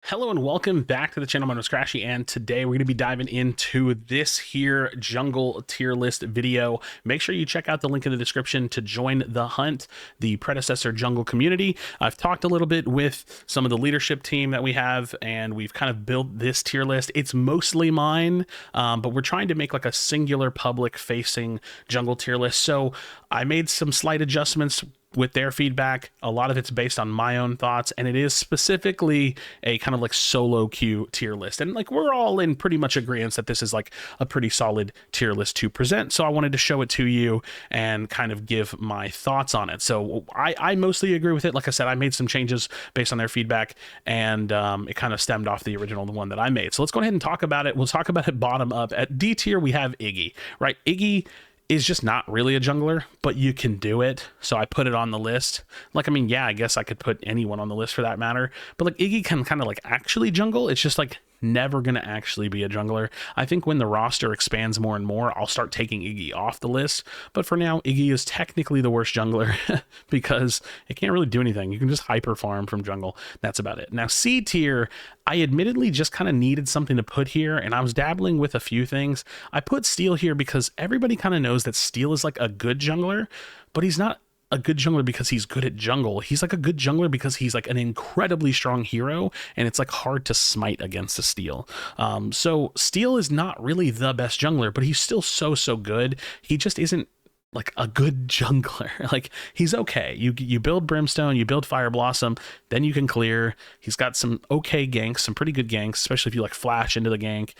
Hello and welcome back to the channel. My name is Krashy, and today we're going to be diving into this here jungle tier list video. Make sure you check out the link in the description to join the hunt, the Predecessor jungle community. I've talked a little bit with some of the leadership team that we have, and we've kind of built this tier list. It's mostly mine, but we're trying to make like a singular public facing jungle tier list. So I made some slight adjustments with their feedback. A lot of it's based on my own thoughts, and it is specifically a kind of like solo queue tier list. And like we're all in pretty much agreement that this is like a pretty solid tier list to present. So I wanted to show it to you and kind of give my thoughts on it. So I mostly agree with it. Like I said, I made some changes based on their feedback, and it kind of stemmed off the original one that I made. So let's go ahead and talk about it. We'll talk about it bottom up. At D tier, we have Iggy, right? Iggy is just not really a jungler, but you can do it. So I put it on the list. Like, I mean, yeah, I guess I could put anyone on the list for that matter, but like Iggy can kind of like actually jungle. It's just like never going to actually be a jungler. I think when the roster expands more and more, I'll start taking Iggy off the list. But for now, Iggy is technically the worst jungler because it can't really do anything. You can just hyper farm from jungle. That's about it. Now, C tier, I admittedly just kind of needed something to put here, and I was dabbling with a few things. I put Steel here because everybody kind of knows that Steel is like a good jungler, but he's not a good jungler because he's good at jungle. He's like a good jungler because he's like an incredibly strong hero, and it's like hard to smite against a Steel. So Steel is not really the best jungler, but he's still so good. He just isn't like a good jungler. Like, he's okay. You build Brimstone, you build Fire Blossom, then you can clear. He's got some okay ganks, some pretty good ganks, especially if you like flash into the gank.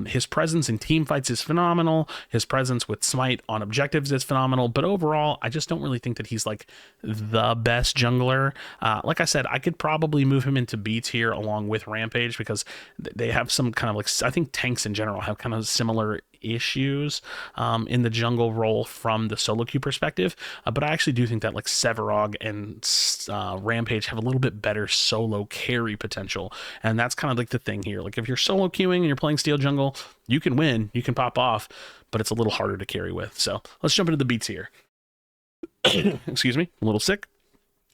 His presence in team fights is phenomenal. His presence with smite on objectives is phenomenal. But overall, I just don't really think that he's like the best jungler. Like I said, I could probably move him into B tier along with Rampage because they have some kind of like, I think tanks in general have kind of similar issues in the jungle role from the solo queue perspective, but I actually do think that like Sevarog and Rampage have a little bit better solo carry potential, and that's kind of like the thing here. Like, if you're solo queuing and you're playing Steel jungle, you can win, you can pop off, but it's a little harder to carry with. So let's jump into the beats here. Excuse me, a little sick.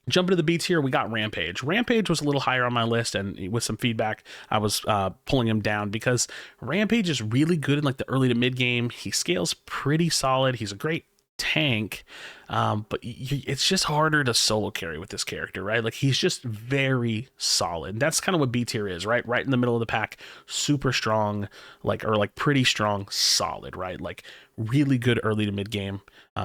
Jumping to the B tier, we got Rampage. Rampage was a little higher on my list, and with some feedback, I was pulling him down because Rampage is really good in like the early to mid game. He scales pretty solid. He's a great tank, but it's just harder to solo carry with this character, right? Like, he's just very solid. That's kind of what B tier is, right? Right in the middle of the pack, super strong, like, or like pretty strong, solid, right? Like, really good early to mid game.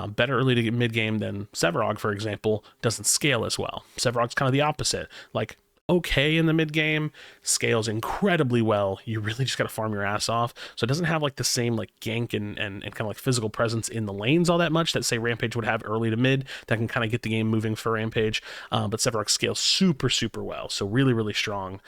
Better early to mid game than Sevarog, for example. Doesn't scale as well. Sevarog's kind of the opposite. Like, okay in the mid game, scales incredibly well. You really just got to farm your ass off. So it doesn't have like the same like gank and kind of like physical presence in the lanes all that much that say Rampage would have early to mid that can kind of get the game moving for Rampage. But Sevarog scales super well. So really strong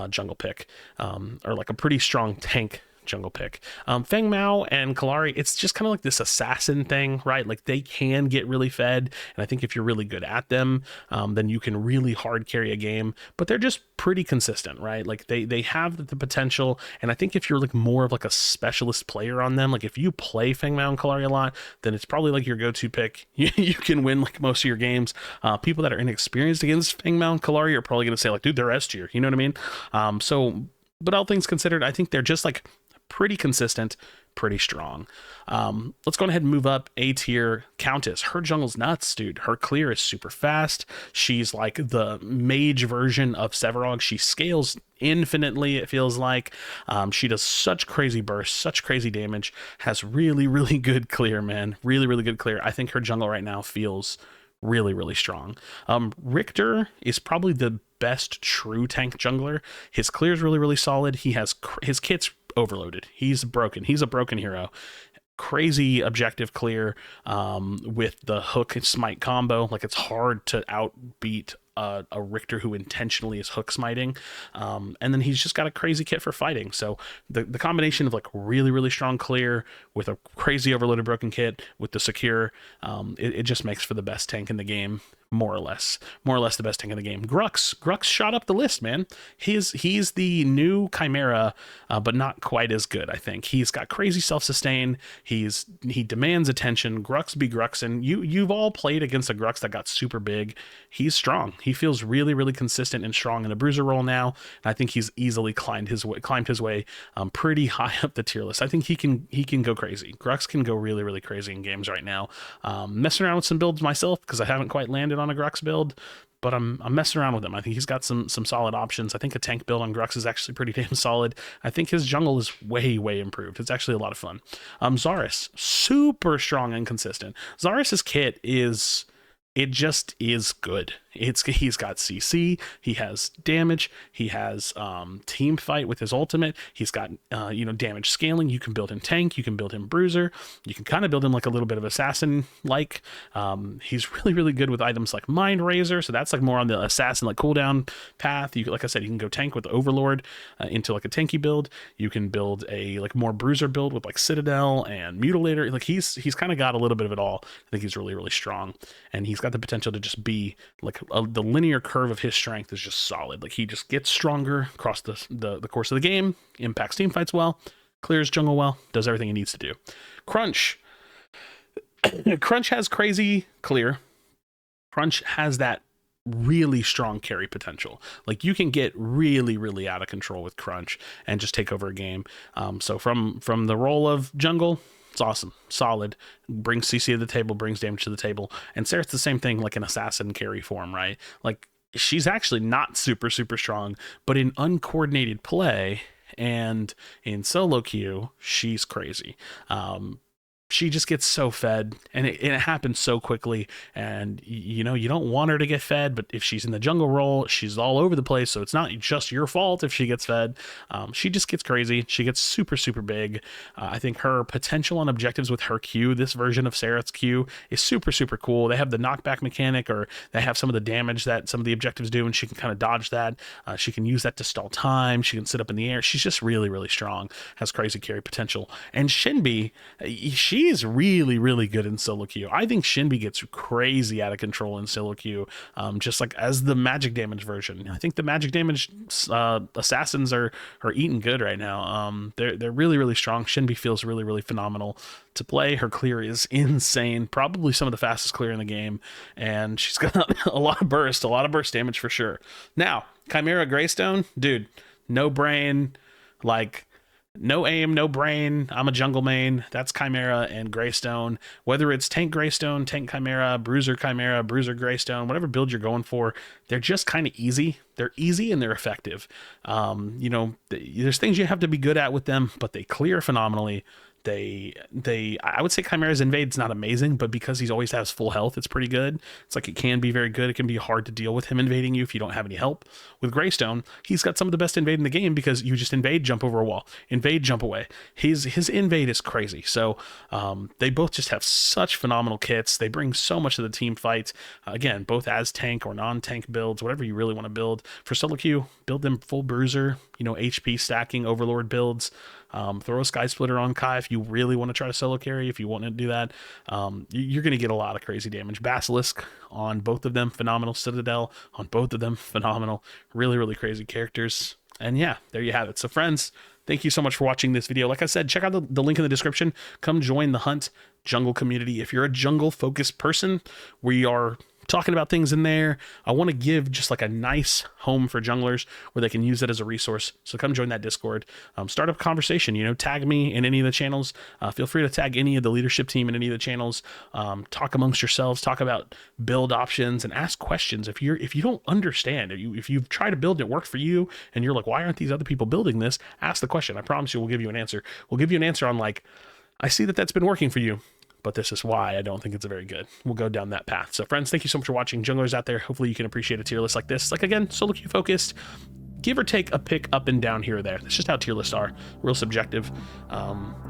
jungle pick, or like a pretty strong tank jungle pick. Feng Mao and Kallari, it's just kind of like this assassin thing, right? Like, they can get really fed, and I think if you're really good at them, then you can really hard carry a game, but they're just pretty consistent, right? Like, they have the potential, and I think if you're like more of like a specialist player on them, like if you play Feng Mao and Kallari a lot, then it's probably like your go-to pick. You can win like most of your games. People that are inexperienced against Feng Mao and Kallari are probably going to say like, dude, they're S tier, you know what I mean? But all things considered, I think they're just like pretty consistent, pretty strong. Let's go ahead and move up. A tier, Countess. Her jungle's nuts, dude. Her clear is super fast. She's like the mage version of Sevarog. She scales infinitely, it feels like. She does such crazy bursts, such crazy damage, has really good clear, man. Really good clear. I think her jungle right now feels really strong. Richter is probably the best true tank jungler. His clear is really solid. He has his kit's overloaded. He's broken. He's a broken hero. Crazy objective clear with the hook and smite combo. Like, it's hard to outbeat a Richter who intentionally is hook smiting, and then he's just got a crazy kit for fighting. So the combination of like really strong clear with a crazy overloaded broken kit with the secure, it just makes for the best tank in the game. more or less the best tank in the game. Grux shot up the list, man. He's the new Chimera, but not quite as good. I think he's got crazy self-sustain. He demands attention. Grux be Grux, and you've all played against a Grux that got super big. He's strong. He feels really consistent and strong in a bruiser role now, and I think he's easily climbed his way pretty high up the tier list. I think he can go crazy. Grux can go really crazy in games right now. Messing around with some builds myself because I haven't quite landed on a Grux build, but I'm messing around with him. I think he's got some solid options. I think a tank build on Grux is actually pretty damn solid. I think his jungle is way improved. It's actually a lot of fun. Zarus, super strong and consistent. Zarus's kit just is good. He's got CC, he has damage, he has team fight with his ultimate, he's got damage scaling. You can build him tank, you can build him bruiser, you can kind of build him like a little bit of assassin like. He's really good with items like Mind Razor, so that's like more on the assassin like cooldown path. Like I said, you can go tank with Overlord into like a tanky build. You can build a like more bruiser build with like Citadel and Mutilator. Like he's kind of got a little bit of it all. I think he's really strong, and he's got the potential to just be like the linear curve of his strength is just solid. Like he just gets stronger across the course of the game, impacts team fights well, clears jungle well, does everything he needs to do. Crunch has crazy clear. Crunch has that really strong carry potential. Like you can get really out of control with Crunch and just take over a game. So from the role of jungle, it's awesome, solid, brings CC to the table, brings damage to the table. And Sarah's the same thing, like an assassin carry form, right? Like she's actually not super strong, but in uncoordinated play and in solo queue, she's crazy. She just gets so fed, and it happens so quickly, and you don't want her to get fed, but if she's in the jungle role, she's all over the place, so it's not just your fault if she gets fed. She just gets crazy. She gets super big. I think her potential on objectives with her Q, this version of Serath's Q, is super cool. They have the knockback mechanic, or they have some of the damage that some of the objectives do, and she can kind of dodge that. She can use that to stall time. She can sit up in the air. She's just really strong, has crazy carry potential. And Shinbi, she is really good in solo queue. I think Shinbi gets crazy out of control in solo queue, just like as the magic damage version. I think the magic damage assassins are eating good right now. They're really strong. Shinbi feels really phenomenal to play. Her clear is insane, probably some of the fastest clear in the game, and she's got a lot of burst damage for sure. Now, Chimera Greystone, dude, no brain, like no aim, no brain. I'm a jungle main. That's Chimera and Greystone. Whether it's tank Greystone, tank Chimera, bruiser Greystone, whatever build you're going for, they're just kind of easy. They're easy and they're effective. There's things you have to be good at with them, but they clear phenomenally. I would say Chimera's Invade's not amazing, but because he always has full health, it's pretty good. It's like it can be very good. It can be hard to deal with him invading you if you don't have any help. With Greystone, he's got some of the best invade in the game because you just invade, jump over a wall, invade, jump away. His invade is crazy. So they both just have such phenomenal kits. They bring so much to the team fight. Again, both as tank or non-tank builds, whatever you really want to build. For solo queue, build them full bruiser, HP stacking overlord builds. Throw a Sky Splitter on Kai if you really want to try to solo carry. If you want to do that, you're going to get a lot of crazy damage. Basilisk on both of them, phenomenal. Citadel on both of them, phenomenal. Really crazy characters. And yeah, there you have it. So friends, thank you so much for watching this video. Like I said, check out the link in the description. Come join the Hunt jungle community. If you're a jungle focused person, we are talking about things in there. I want to give just like a nice home for junglers where they can use it as a resource. So come join that Discord, start a conversation, tag me in any of the channels. Feel free to tag any of the leadership team in any of the channels. Talk amongst yourselves, talk about build options and ask questions. If you don't understand, if you've tried to build it worked for you and you're like, why aren't these other people building this? Ask the question. I promise you we'll give you an answer. We'll give you an answer on like, I see that that's been working for you, but this is why I don't think it's very good. We'll go down that path. So friends, thank you so much for watching. Junglers out there, hopefully you can appreciate a tier list like this. Like again, solo queue focused, give or take a pick up and down here or there. That's just how tier lists are, real subjective.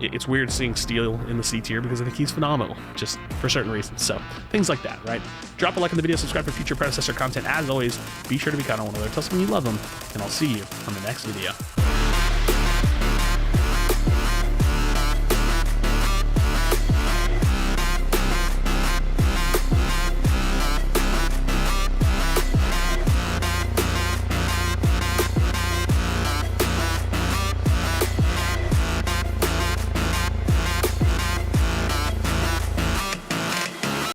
It's weird seeing Steel in the C tier because I think he's phenomenal, just for certain reasons. So things like that, right? Drop a like on the video, subscribe for future Predecessor content. As always, be sure to be kind on one another. Tell someone you love them, and I'll see you on the next video.